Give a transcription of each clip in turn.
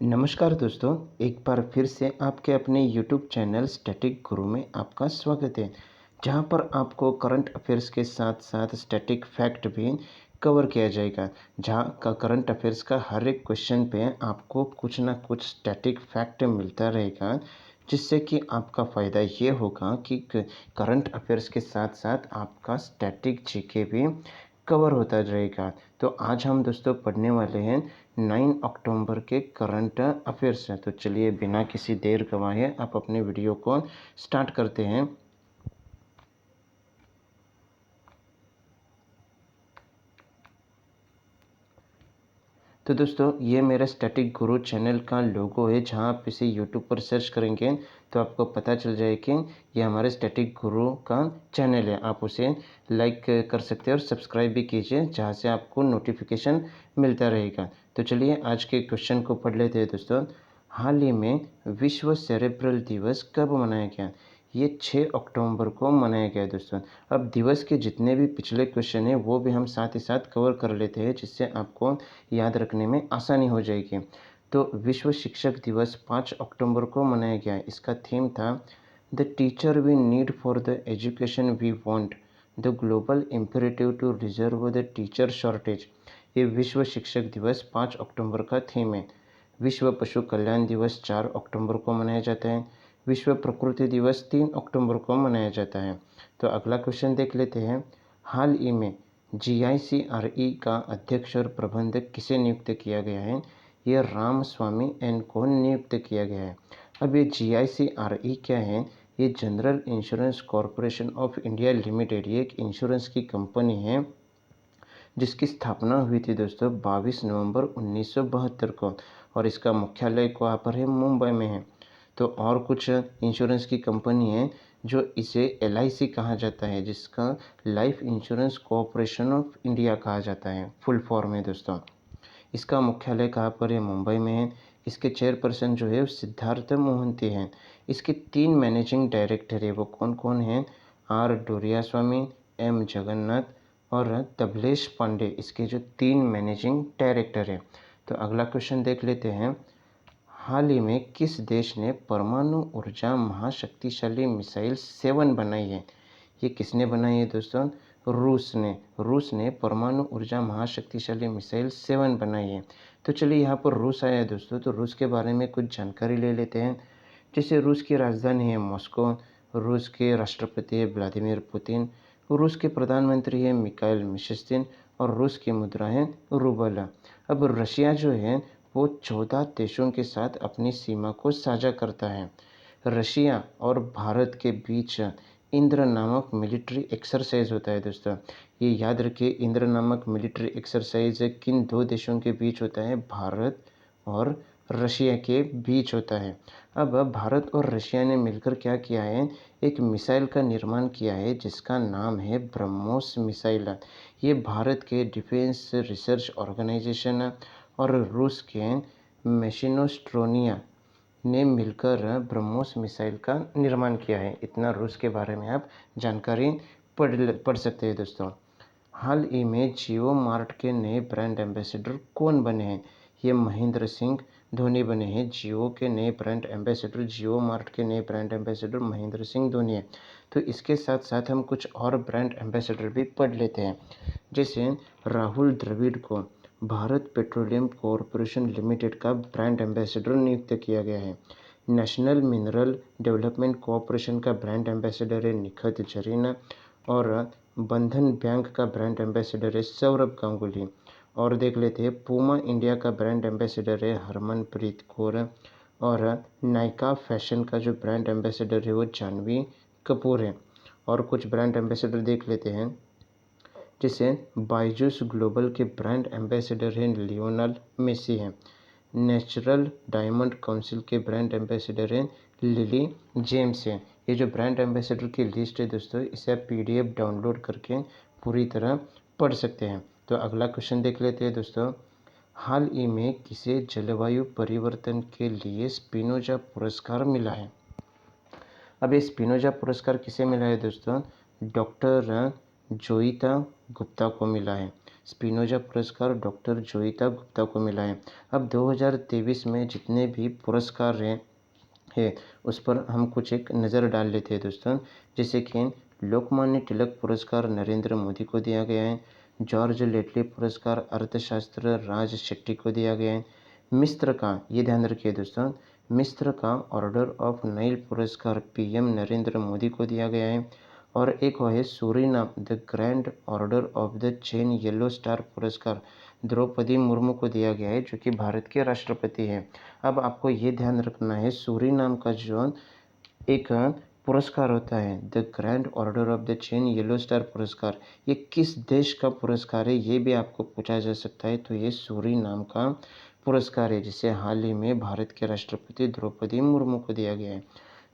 नमस्कार दोस्तों, एक बार फिर से आपके अपने यूट्यूब चैनल स्टैटिक गुरु में आपका स्वागत है। जहां पर आपको करंट अफेयर्स के साथ साथ स्टैटिक फैक्ट भी कवर किया जाएगा। जहां का करंट अफेयर्स का हर एक क्वेश्चन पे आपको कुछ ना कुछ स्टैटिक फैक्ट मिलता रहेगा, जिससे कि आपका फ़ायदा ये होगा कि करंट अफेयर्स के साथ साथ आपका स्टैटिक जीके भी कवर होता रहेगा। तो आज हम दोस्तों पढ़ने वाले हैं 9 अक्टूबर के करंट अफेयर्स हैं। तो चलिए बिना किसी देर गवाए आप अपने वीडियो को स्टार्ट करते हैं। तो दोस्तों ये मेरा स्टैटिक गुरु चैनल का लोगो है। जहाँ आप इसे यूट्यूब पर सर्च करेंगे तो आपको पता चल जाए कि ये हमारे स्टैटिक गुरु का चैनल है। आप उसे लाइक कर सकते हैं और सब्सक्राइब भी कीजिए, जहाँ से आपको नोटिफिकेशन मिलता रहेगा। तो चलिए आज के क्वेश्चन को पढ़ लेते हैं दोस्तों। हाल ही में विश्व सेरेब्रल दिवस कब मनाया गया? ये 6 अक्टूबर को मनाया गया है दोस्तों। अब दिवस के जितने भी पिछले क्वेश्चन हैं वो भी हम साथ ही साथ कवर कर लेते हैं, जिससे आपको याद रखने में आसानी हो जाएगी। तो विश्व शिक्षक दिवस 5 अक्टूबर को मनाया गया है। इसका थीम था the teacher we need for the education we want, the global imperative to reserve the teacher shortage. ये विश्व शिक्षक दिवस 5 अक्टूबर का थीम है। विश्व पशु कल्याण दिवस 4 अक्टूबर को मनाया जाता है। विश्व प्रकृति दिवस 3 अक्टूबर को मनाया जाता है। तो अगला क्वेश्चन देख लेते हैं। हाल ही में GICRE का अध्यक्ष और प्रबंधक किसे नियुक्त किया गया है? ये रामस्वामी एन को नियुक्त किया गया है। अब ये GICRE क्या है? ये general insurance corporation of India limited, ये एक इंश्योरेंस की कंपनी है जिसकी स्थापना हुई थी दोस्तों 22 नवंबर 1972 को, और इसका मुख्यालय कहाँ पर है? मुंबई में है। तो और कुछ इंश्योरेंस की कंपनी है जो इसे LIC कहा जाता है, जिसका life insurance corporation of India कहा जाता है, फुल फॉर्म है दोस्तों। इसका मुख्यालय कहाँ पर है? मुंबई में है। इसके चेयरपर्सन जो है वो सिद्धार्थ मोहंती हैं। इसके 3 मैनेजिंग डायरेक्टर है, वो कौन कौन हैं? R डोरियास्वामी, M जगन्नाथ और तबलेश पांडे, इसके जो 3 मैनेजिंग डायरेक्टर हैं। तो अगला क्वेश्चन देख लेते हैं। हाल ही में किस देश ने परमाणु ऊर्जा महाशक्तिशाली मिसाइल 7 बनाई है? ये किसने बनाई है दोस्तों? रूस ने परमाणु ऊर्जा महाशक्तिशाली मिसाइल 7 बनाई है। तो चलिए यहाँ पर रूस आया है दोस्तों, तो रूस के बारे में कुछ जानकारी ले लेते हैं। जैसे रूस की राजधानी है मॉस्को, रूस के राष्ट्रपति है व्लादिमीर पुतिन, रूस के प्रधानमंत्री है मिखाइल मिशस्तीन और रूस की मुद्रा है रूबल। अब रशिया जो है वो 14 देशों के साथ अपनी सीमा को साझा करता है। रशिया और भारत के बीच इंद्र नामक मिलिट्री एक्सरसाइज होता है दोस्तों। ये याद रखिए, इंद्र नामक मिलिट्री एक्सरसाइज किन 2 देशों के बीच होता है? भारत और रशिया के बीच होता है। अब भारत और रशिया ने मिलकर क्या किया है? एक मिसाइल का निर्माण किया है जिसका नाम है ब्रह्मोस मिसाइल। ये भारत के डिफेंस रिसर्च ऑर्गेनाइजेशन और रूस के मैशिनोस्ट्रोनिया ने मिलकर ब्रह्मोस मिसाइल का निर्माण किया है। इतना रूस के बारे में आप जानकारी पढ़ सकते हैं दोस्तों। हाल ही में जियो मार्ट के नए ब्रांड एम्बेसडर कौन बने हैं? ये महेंद्र सिंह धोनी बने हैं। जियो के नए ब्रांड एम्बेसडर, जियो मार्ट के नए ब्रांड एम्बेसडर महेंद्र सिंह धोनी है। तो इसके साथ साथ हम कुछ और ब्रांड एम्बेसडर भी पढ़ लेते हैं। जैसे राहुल द्रविड़ को भारत पेट्रोलियम कॉरपोरेशन लिमिटेड का ब्रांड एम्बेसडर नियुक्त किया गया है। नेशनल मिनरल डेवलपमेंट कॉरपोरेशन का ब्रांड एम्बेसडर है निखत जरीन और बंधन बैंक का ब्रांड एम्बेसडर है सौरभ गांगुली। और देख लेते हैं, पूमा इंडिया का ब्रांड एम्बेसडर है हरमनप्रीत कौर और नायका फैशन का जो ब्रांड एम्बेसडर है वो जानवी कपूर है। और कुछ ब्रांड एम्बेसडर देख लेते हैं। जैसे बायजूस ग्लोबल के ब्रांड एम्बेसडर हैं लियोनल मेसी हैं। नेचुरल डायमंड काउंसिल के ब्रांड एम्बेसडर हैं लिली जेम्स हैं। ये जो ब्रांड एम्बेसडर की लिस्ट है दोस्तों, इसे आप PDF डाउनलोड करके पूरी तरह पढ़ सकते हैं। तो अगला क्वेश्चन देख लेते हैं दोस्तों। हाल ही में किसे जलवायु परिवर्तन के लिए स्पिनोजा पुरस्कार मिला है? अब ये स्पिनोजा पुरस्कार किसे मिला है दोस्तों? डॉक्टर जोईता गुप्ता को मिला है। स्पिनोजा पुरस्कार डॉक्टर जोईता गुप्ता को मिला है। अब 2023 में जितने भी पुरस्कार रहे है उस पर हम कुछ एक नज़र डाल लेते हैं दोस्तों। जैसे कि लोकमान्य तिलक पुरस्कार नरेंद्र मोदी को दिया गया है। जॉर्ज लेटली पुरस्कार अर्थशास्त्र राज शेट्टी को दिया गया है। मिस्र का, ये ध्यान रखिए दोस्तों, मिस्र का ऑर्डर ऑफ नाइल पुरस्कार पीएम नरेंद्र मोदी को दिया गया है। और एक वो है Suriname the grand order of the chain yellow star पुरस्कार द्रौपदी मुर्मू को दिया गया है, जो कि भारत के राष्ट्रपति हैं। अब आपको ये ध्यान रखना है, सूरीनाम का जो एक पुरस्कार होता है the grand order of the chain yellow star पुरस्कार, ये किस देश का पुरस्कार है ये भी आपको पूछा जा सकता है। तो ये सूरीनाम का पुरस्कार है, जिसे हाल ही में भारत के राष्ट्रपति द्रौपदी मुर्मू को दिया गया है।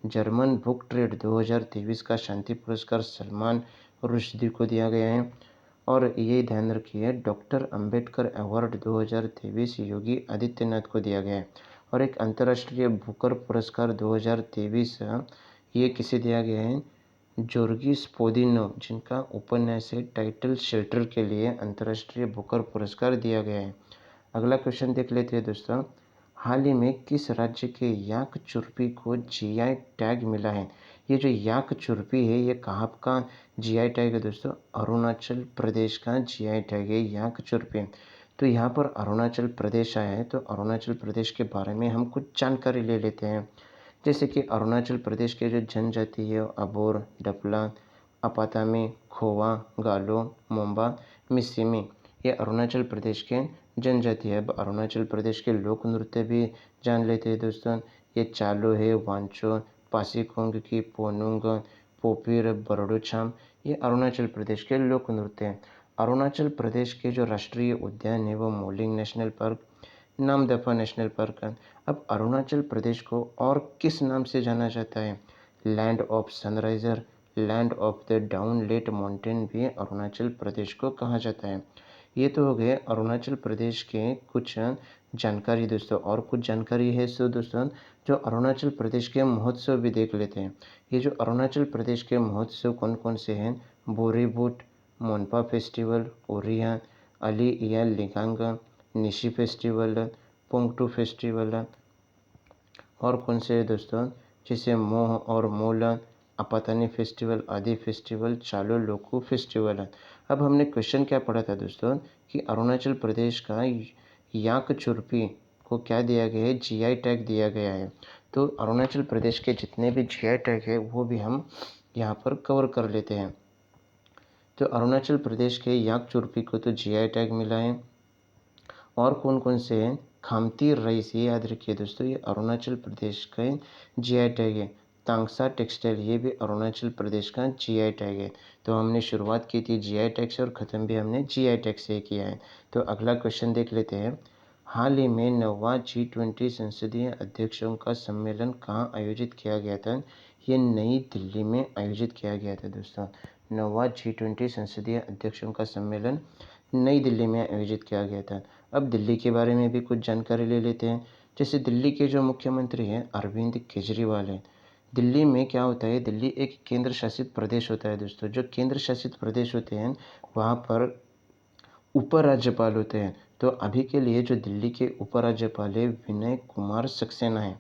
जर्मन बुक ट्रेड 2023 का शांति पुरस्कार सलमान रुश्दी को दिया गया है। और ये ध्यान रखिए, डॉक्टर अंबेडकर अवार्ड 2023 योगी आदित्यनाथ को दिया गया है। और एक अंतर्राष्ट्रीय बुकर पुरस्कार 2023 ये किसे दिया गया है, जोर्गी स्पोदिनो, जिनका उपन्यास है टाइटल शेल्टर के लिए अंतर्राष्ट्रीय बुकर पुरस्कार दिया गया है। अगला क्वेश्चन देख लेते हैं दोस्तों। हाल ही में किस राज्य के याक चुर्पी को जीआई टैग मिला है। ये जो याक चुर्पी है ये कहाँ का जीआई टैग है दोस्तों, अरुणाचल प्रदेश का जीआई टैग है याक चुर्पी। तो यहाँ पर अरुणाचल प्रदेश आया है, तो अरुणाचल प्रदेश के बारे में हम कुछ जानकारी ले लेते हैं। जैसे कि अरुणाचल प्रदेश के जो जनजाति है अबोर, डपला, अपातामी, खोवा, गालो, मोम्बा, मिसिमी, ये अरुणाचल प्रदेश के जनजाति है। अब अरुणाचल प्रदेश के लोक नृत्य भी जान लेते हैं दोस्तों। ये चालो है, वांचो, पासीकोंग की पोनुंग, पोपीर, बरडोछाम, ये अरुणाचल प्रदेश के लोक नृत्य हैं। अरुणाचल प्रदेश के जो राष्ट्रीय उद्यान है वो moulding national park, Namdapha national park है। अब अरुणाचल प्रदेश को और किस नाम से जाना जाता है, land of Sunriser, land of the down let mountain भी अरुणाचल प्रदेश को कहा जाता है। ये तो हो गए अरुणाचल प्रदेश के कुछ जानकारी दोस्तों। और कुछ जानकारी है सो दोस्तों, जो अरुणाचल प्रदेश के महोत्सव भी देख लेते हैं। ये जो अरुणाचल प्रदेश के महोत्सव कौन कौन से हैं, बोरीबूट, मोनपा फेस्टिवल, ओरिया, अली इया लिगांग, निशी फेस्टिवल, पोंगटू फेस्टिवल, और कौन से है दोस्तों, जैसे मोह और मोला, अपातानी फेस्टिवल, आदि फेस्टिवल, चालो लोकू फेस्टिवल है। अब हमने क्वेश्चन क्या पढ़ा था दोस्तों कि अरुणाचल प्रदेश का याक चुर्पी को क्या दिया गया है, जीआई टैग दिया गया है। तो अरुणाचल प्रदेश के जितने भी जीआई टैग है वो भी हम यहाँ पर कवर कर लेते हैं। तो अरुणाचल प्रदेश के याक चुर्पी को तो जीआई टैग मिला है। और कौन कौन से हैं, खामती रईस, ये याद रखिए दोस्तों, ये अरुणाचल प्रदेश का जीआई टैग है। तांगसा टेक्सटाइल, ये भी अरुणाचल प्रदेश का जीआई टैग है। तो हमने शुरुआत की थी जीआई टैग से और ख़त्म भी हमने जीआई टैग से किया है। तो अगला क्वेश्चन देख लेते हैं। हाल ही में 9वां G20 संसदीय अध्यक्षों का सम्मेलन कहाँ आयोजित किया गया था, ये नई दिल्ली में आयोजित किया गया था दोस्तों। 9वां G20 संसदीय अध्यक्षों का सम्मेलन नई दिल्ली में आयोजित किया गया था। अब दिल्ली के बारे में भी कुछ जानकारी ले लेते हैं। जैसे दिल्ली के जो मुख्यमंत्री हैं अरविंद केजरीवाल हैं। दिल्ली में क्या होता है, दिल्ली एक केंद्र शासित प्रदेश होता है दोस्तों। जो केंद्र शासित प्रदेश होते हैं वहाँ पर उपराज्यपाल होते हैं। तो अभी के लिए जो दिल्ली के उपराज्यपाल है विनय कुमार सक्सेना है।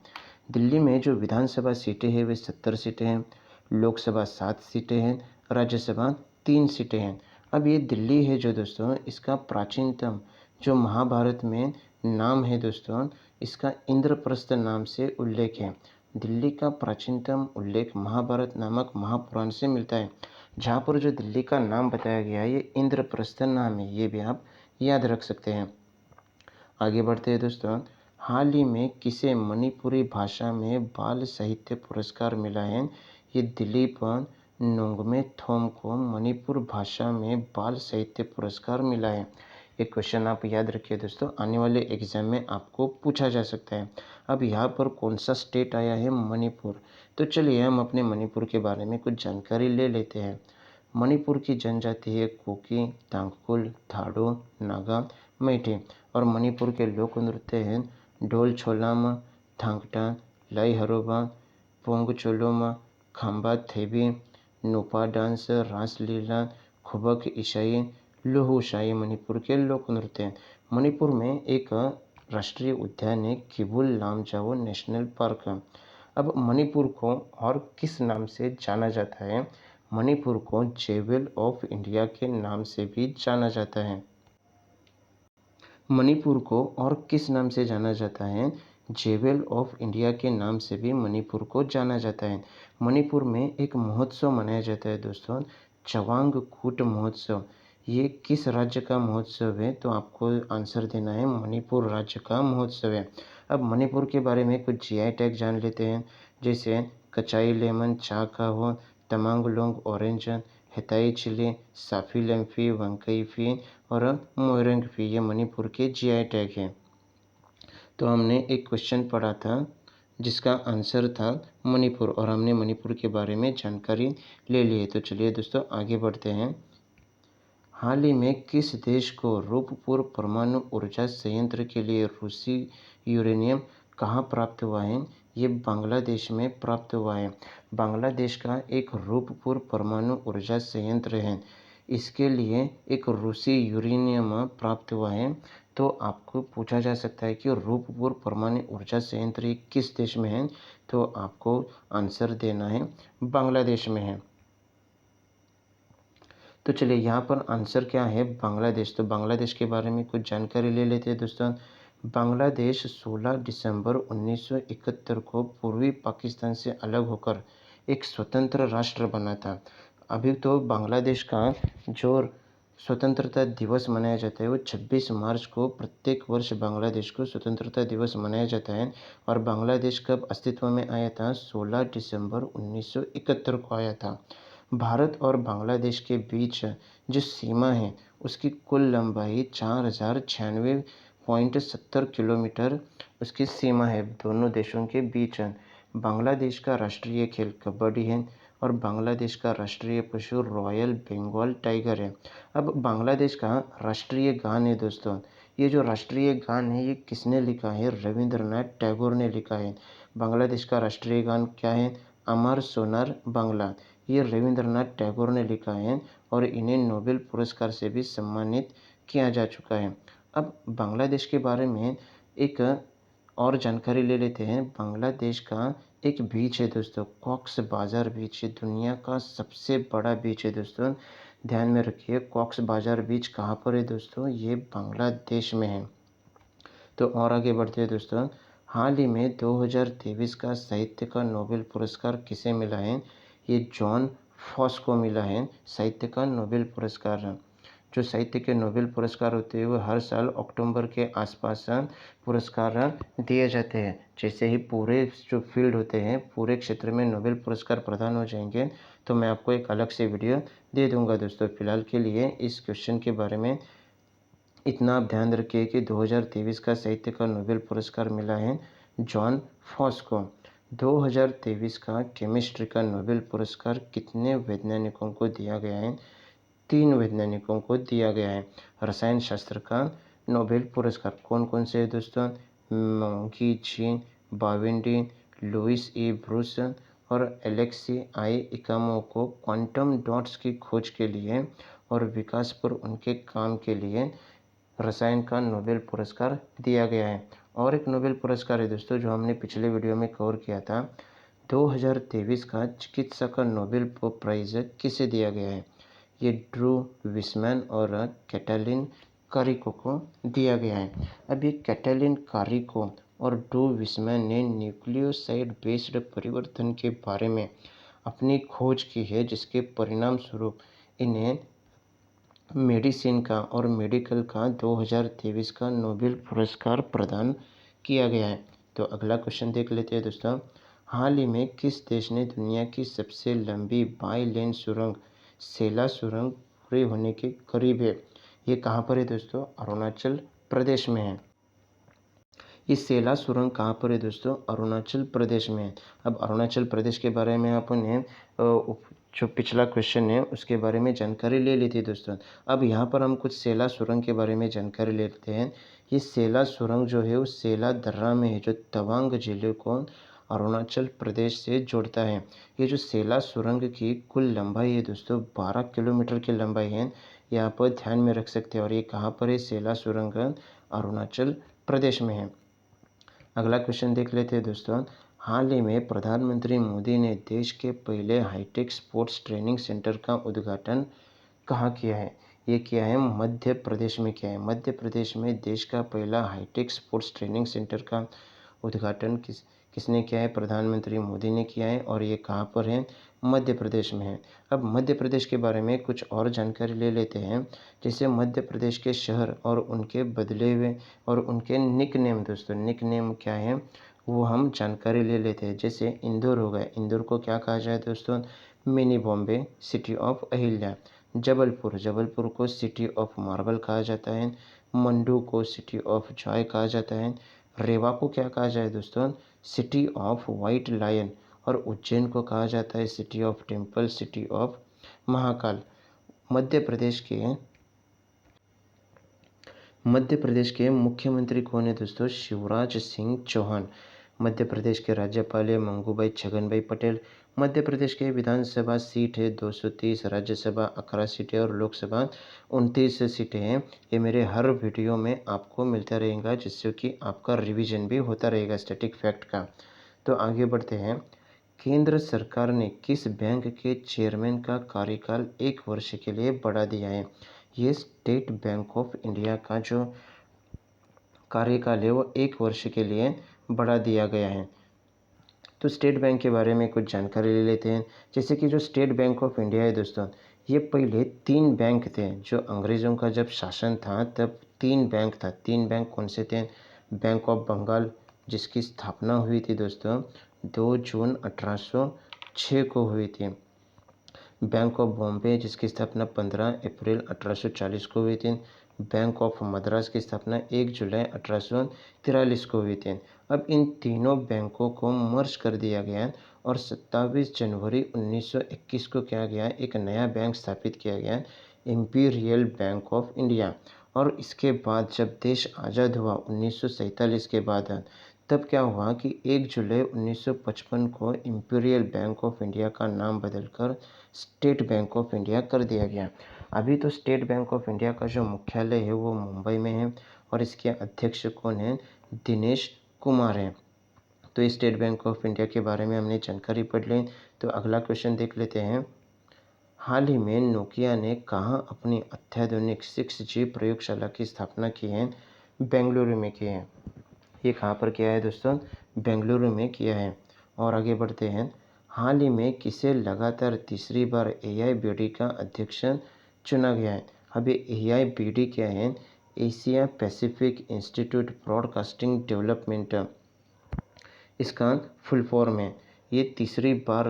दिल्ली में जो विधानसभा सीटें हैं वे 70 सीटें हैं, लोकसभा 7 सीटें हैं, राज्यसभा 3 सीटें हैं। अब ये दिल्ली है जो दोस्तों, इसका प्राचीनतम जो महाभारत में नाम है दोस्तों, इसका इंद्रप्रस्थ नाम से उल्लेख है। दिल्ली का प्राचीनतम उल्लेख महाभारत नामक महापुराण से मिलता है, जहाँ पर जो दिल्ली का नाम बताया गया है ये इंद्रप्रस्थ नाम है। ये भी आप याद रख सकते हैं। आगे बढ़ते हैं दोस्तों। हाल ही में किसे मणिपुरी भाषा में बाल साहित्य पुरस्कार मिला है, ये दिलीप नोंगमे थोम को मणिपुर भाषा में बाल साहित्य पुरस्कार मिला है। ये क्वेश्चन आप याद रखिए दोस्तों, आने वाले एग्जाम में आपको पूछा जा सकता है। अब यहाँ पर कौन सा स्टेट आया है, मणिपुर। तो चलिए हम अपने मणिपुर के बारे में कुछ जानकारी ले लेते हैं। मणिपुर की जनजाति है कुकी, तांगकुल, थाडो, नागा, मैथे। और मणिपुर के लोक नृत्य हैं ढोल छोलाम, थांगटा, लाई हरोबा, पोंग चोलोमा, खम्बा थेबी, नूपा डांस, रासलीला, खुबक ईसाई, लोहूशा ये मणिपुर के लोक नृत्य हैं। मणिपुर में एक राष्ट्रीय उद्यान है किबुल लामजाओ नेशनल पार्क। अब मणिपुर को और किस नाम से जाना जाता है? मणिपुर को जेवल ऑफ इंडिया के नाम से भी जाना जाता है। मणिपुर को और किस नाम से जाना जाता है? जेवल ऑफ इंडिया के नाम से भी मणिपुर को जाना जाता है। मणिपुर में एक महोत्सव मनाया जाता है दोस्तों, चवांग कूट महोत्सव। ये किस राज्य का महोत्सव है? तो आपको आंसर देना है मणिपुर राज्य का महोत्सव है। अब मणिपुर के बारे में कुछ जीआई टैग जान लेते हैं, जैसे कचाई लेमन चा का हो, तमांगलोंग ऑरेंज, हेताई चिली, साफी लेम्फी, वंकई फी और मोरंग फी ये मणिपुर के जीआई टैग हैं। तो हमने एक क्वेश्चन पढ़ा था जिसका आंसर था मणिपुर और हमने मणिपुर के बारे में जानकारी ले ली है। तो चलिए दोस्तों आगे बढ़ते हैं। हाल ही में किस देश को रूपपुर परमाणु ऊर्जा संयंत्र के लिए रूसी यूरेनियम कहाँ प्राप्त हुआ है? ये बांग्लादेश में प्राप्त हुआ है। बांग्लादेश का एक रूपपुर परमाणु ऊर्जा संयंत्र है, इसके लिए एक रूसी यूरेनियम प्राप्त हुआ है। तो आपको पूछा जा सकता है कि रूपपुर परमाणु ऊर्जा संयंत्र किस देश में है? तो आपको आंसर देना है बांग्लादेश में है। तो चलिए यहाँ पर आंसर क्या है? बांग्लादेश। तो बांग्लादेश के बारे में कुछ जानकारी ले लेते हैं दोस्तों। बांग्लादेश 16 दिसंबर 1971 को पूर्वी पाकिस्तान से अलग होकर एक स्वतंत्र राष्ट्र बना था। अभी तो बांग्लादेश का जो स्वतंत्रता दिवस मनाया जाता है वो 26 मार्च को प्रत्येक वर्ष बांग्लादेश को स्वतंत्रता दिवस मनाया जाता है। और बांग्लादेश कब अस्तित्व में आया था? 16 दिसंबर 1971 को आया था। भारत और बांग्लादेश के बीच जो सीमा है उसकी कुल लंबाई 4096.70 किलोमीटर उसकी सीमा है दोनों देशों के बीच। बांग्लादेश का राष्ट्रीय खेल कबड्डी है और बांग्लादेश का राष्ट्रीय पशु रॉयल बंगाल टाइगर है। अब बांग्लादेश का राष्ट्रीय गान है दोस्तों, ये जो राष्ट्रीय गान है ये किसने लिखा है? रविंद्रनाथ टैगोर ने लिखा है। बांग्लादेश का राष्ट्रीय गान क्या है? अमर सोनार बांग्ला। ये रविंद्रनाथ टैगोर ने लिखा है और इन्हें नोबेल पुरस्कार से भी सम्मानित किया जा चुका है। अब बांग्लादेश के बारे में एक और जानकारी ले लेते हैं। बांग्लादेश का एक बीच है दोस्तों, कॉक्स बाज़ार बीच, ये दुनिया का सबसे बड़ा बीच है दोस्तों। ध्यान में रखिए, कॉक्स बाज़ार बीच कहाँ पर है दोस्तों? ये बांग्लादेश में है। तो और आगे बढ़ते हैं दोस्तों। हाल ही में 2023 का साहित्य का नोबेल पुरस्कार किसे मिला है? ये जॉन फॉस को मिला है साहित्य का नोबेल पुरस्कार। जो साहित्य के नोबेल पुरस्कार होते हैं वो हर साल अक्टूबर के आसपास पुरस्कार दिए जाते हैं। जैसे ही पूरे जो फील्ड होते हैं पूरे क्षेत्र में नोबेल पुरस्कार प्रदान हो जाएंगे तो मैं आपको एक अलग से वीडियो दे दूंगा दोस्तों। फिलहाल के लिए इस क्वेश्चन के बारे में इतना आप ध्यान रखिए कि 2023 का साहित्य का नोबेल पुरस्कार मिला है जॉन फॉस को। 2023 का केमिस्ट्री का नोबेल पुरस्कार कितने वैज्ञानिकों को दिया गया है? 3 वैज्ञानिकों को दिया गया है। रसायन शास्त्र का नोबेल पुरस्कार कौन कौन से है दोस्तों? मोंकी जी बाविंडी, लुइस ई ब्रूस और एलेक्सी आई इकामो को क्वांटम डॉट्स की खोज के लिए और विकास पर उनके काम के लिए रसायन का नोबेल पुरस्कार दिया गया है। और एक नोबेल पुरस्कार है दोस्तों जो हमने पिछले वीडियो में कवर किया था। 2023 का चिकित्सा का नोबेल प्राइज़ किसे दिया गया है? ये ड्रू विस्मैन और कैटलिन कारिको को दिया गया है। अब ये कैटलिन कारिको और ड्रू विस्मैन ने न्यूक्लियोसाइड बेस्ड परिवर्तन के बारे में अपनी खोज की है, जिसके परिणाम स्वरूप इन्हें मेडिसिन का और मेडिकल का 2023 का नोबेल पुरस्कार प्रदान किया गया है। तो अगला क्वेश्चन देख लेते हैं दोस्तों। हाल ही में किस देश ने दुनिया की सबसे लंबी बाई लेन सुरंग सेला सुरंग पूरे होने के करीब है? ये कहाँ पर है दोस्तों? अरुणाचल प्रदेश में है। ये सेला सुरंग कहाँ पर है दोस्तों? अरुणाचल प्रदेश में है। अब अरुणाचल प्रदेश के बारे में आपने जो पिछला क्वेश्चन है उसके बारे में जानकारी ले ली थी दोस्तों। अब यहाँ पर हम कुछ सेला सुरंग के बारे में जानकारी लेते हैं। ये सेला सुरंग जो है वो सेला दर्रा में है जो तवांग जिले को अरुणाचल प्रदेश से जोड़ता है। ये जो सेला सुरंग की कुल लंबाई है दोस्तों 12 किलोमीटर की लंबाई है। ये आप ध्यान में रख सकते हैं। और ये कहाँ पर है? सेला सुरंग अरुणाचल प्रदेश में है। अगला क्वेश्चन देख लेते हैं दोस्तों। हाल ही में प्रधानमंत्री मोदी ने देश के पहले हाईटेक स्पोर्ट्स ट्रेनिंग सेंटर का उद्घाटन कहाँ किया है? ये किया है मध्य प्रदेश में किया है। मध्य प्रदेश में देश का पहला हाईटेक स्पोर्ट्स ट्रेनिंग सेंटर का उद्घाटन किसने किया है? प्रधानमंत्री मोदी ने किया है। और ये कहाँ पर है? मध्य प्रदेश में है। अब मध्य प्रदेश के बारे में कुछ और जानकारी ले लेते हैं। जैसे मध्य प्रदेश के शहर और उनके बदले हुए और उनके निकनेम दोस्तों, निकनेम क्या है वो हम जानकारी ले लेते हैं। जैसे इंदौर हो गया, इंदौर को क्या कहा जाए दोस्तों? Mini Bombay, city of Ahilya. Jabalpur, Jabalpur को सिटी ऑफ मार्बल कहा जाता है। मंडू को सिटी ऑफ जॉय कहा जाता है। रेवा को क्या कहा जाए दोस्तों? City of white lion. और उज्जैन को कहा जाता है city of temple, city of Mahakal. Madhya Pradesh के मध्य प्रदेश के मुख्यमंत्री कौन है दोस्तों? शिवराज सिंह चौहान। मध्य प्रदेश के राज्यपाल है मंगूभाई छगनभाई पटेल। मध्य प्रदेश के विधानसभा सीट है 230, राज्यसभा 11 सीटें और लोकसभा 29 सीटें हैं। ये मेरे हर वीडियो में आपको मिलता रहेगा, जिससे कि आपका रिवीजन भी होता रहेगा स्टैटिक फैक्ट का। तो आगे बढ़ते हैं। केंद्र सरकार ने किस बैंक के चेयरमैन का कार्यकाल 1 वर्ष के लिए बढ़ा दिया है? ये स्टेट बैंक ऑफ इंडिया का जो कार्यकाल है वो 1 वर्ष के लिए बढ़ा दिया गया है। तो स्टेट बैंक के बारे में कुछ जानकारी ले लेते हैं। जैसे कि जो स्टेट बैंक ऑफ इंडिया है दोस्तों, ये पहले 3 बैंक थे। जो अंग्रेज़ों का जब शासन था तब 3 बैंक था। 3 बैंक कौन से थे? बैंक ऑफ बंगाल, जिसकी स्थापना हुई थी दोस्तों 2 जून 1806 को हुई थी। बैंक ऑफ बॉम्बे, जिसकी स्थापना 15 अप्रैल 1840 को हुई थी। बैंक ऑफ मद्रास की स्थापना 1 जुलाई 1843 को हुई थी। अब इन तीनों बैंकों को मर्ज कर दिया गया और 27 जनवरी 1921 को क्या गया? एक नया बैंक स्थापित किया गया, इम्पीरियल बैंक ऑफ इंडिया। और इसके बाद जब देश आज़ाद हुआ 1947 के बाद, तब क्या हुआ कि 1 जुलाई 1955 को इम्पीरियल बैंक ऑफ इंडिया का नाम बदलकर स्टेट बैंक ऑफ इंडिया कर दिया गया। अभी तो स्टेट बैंक ऑफ इंडिया का जो मुख्यालय है वो मुंबई में है और इसके अध्यक्ष कौन है? दिनेश कुमार हैं। तो स्टेट बैंक ऑफ इंडिया के बारे में हमने जानकारी पढ़ ली। तो अगला क्वेश्चन देख लेते हैं। हाल ही में नोकिया ने कहाँ अपनी अत्याधुनिक 6G प्रयोगशाला की स्थापना की है? बेंगलुरु में की है। ये कहाँ पर किया है दोस्तों? बेंगलुरु में किया है। और आगे बढ़ते हैं। हाल ही में किसे लगातार तीसरी बार AIBD का अध्यक्ष चुना गया है? अभी AIBD क्या है? Asia Pacific institute broadcasting development, इसका फुल फॉर्म है। ये तीसरी बार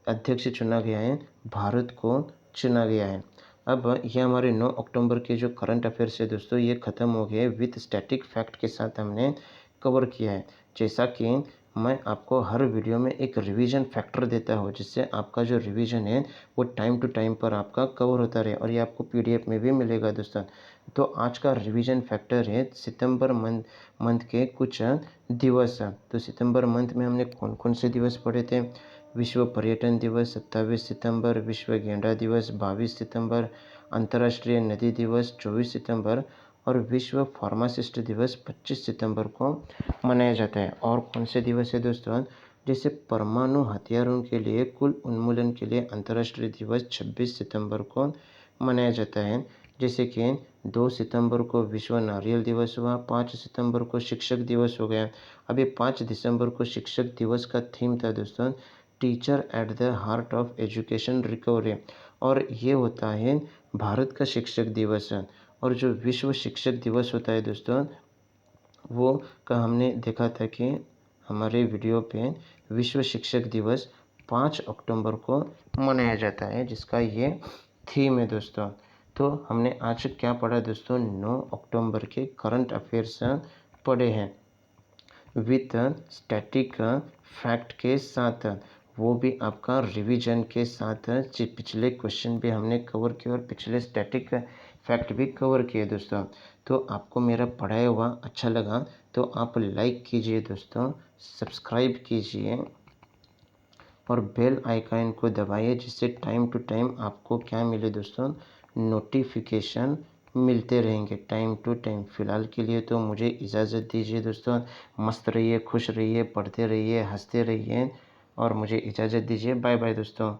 अध्यक्ष चुना गया है, भारत को चुना गया है। अब ये हमारे 9 अक्टूबर के जो करंट अफेयर्स है दोस्तों, ये ख़त्म हो गए विथ स्टैटिक फैक्ट के साथ हमने कवर किया है। जैसा कि मैं आपको हर वीडियो में एक रिवीजन फैक्टर देता हूँ, जिससे आपका जो रिवीजन है वो टाइम टू टाइम पर आपका कवर होता रहे। और ये आपको PDF में भी मिलेगा दोस्तों। तो आज का रिवीजन फैक्टर है सितंबर मंथ के कुछ दिवस। तो सितंबर मंथ में हमने कौन कौन से दिवस पढ़े थे? विश्व पर्यटन दिवस 27 सितंबर, विश्व गेंडा दिवस 22 सितंबर, अंतर्राष्ट्रीय नदी दिवस 24 सितंबर और विश्व फार्मासिस्ट दिवस 25 सितंबर को मनाया जाता है। और कौन से दिवस है दोस्तों? जैसे परमाणु हथियारों के लिए कुल उन्मूलन के लिए अंतर्राष्ट्रीय दिवस 26 सितंबर को मनाया जाता है। जैसे कि 2 सितंबर को विश्व नारियल दिवस हुआ, 5 सितंबर को शिक्षक दिवस हो गया। अभी 5 दिसंबर को शिक्षक दिवस का थीम था दोस्तों teacher at the heart of education recovery. और ये होता है भारत का शिक्षक दिवस। और जो विश्व शिक्षक दिवस होता है दोस्तों, वो का हमने देखा था कि हमारे वीडियो पे विश्व शिक्षक दिवस 5 अक्टूबर को मनाया जाता है, जिसका ये थीम है दोस्तों। तो हमने आज क्या पढ़ा दोस्तों? 9 अक्टूबर के करंट अफेयर्स पढ़े हैं विथ स्टैटिक फैक्ट के साथ, वो भी आपका रिवीजन के साथ। पिछले क्वेश्चन भी हमने कवर किए और पिछले स्टैटिक फैक्ट भी कवर किए दोस्तों। तो आपको मेरा पढ़ाया हुआ अच्छा लगा तो आप लाइक कीजिए दोस्तों, सब्सक्राइब कीजिए और बेल आइकन को दबाइए, जिससे टाइम टू टाइम आपको क्या मिले दोस्तों? नोटिफिकेशन मिलते रहेंगे टाइम टू टाइम। फ़िलहाल के लिए तो मुझे इजाज़त दीजिए दोस्तों। मस्त रहिए, खुश रहिए, पढ़ते रहिए, हँसते रहिए और मुझे इजाज़त दीजिए। बाय बाय दोस्तों।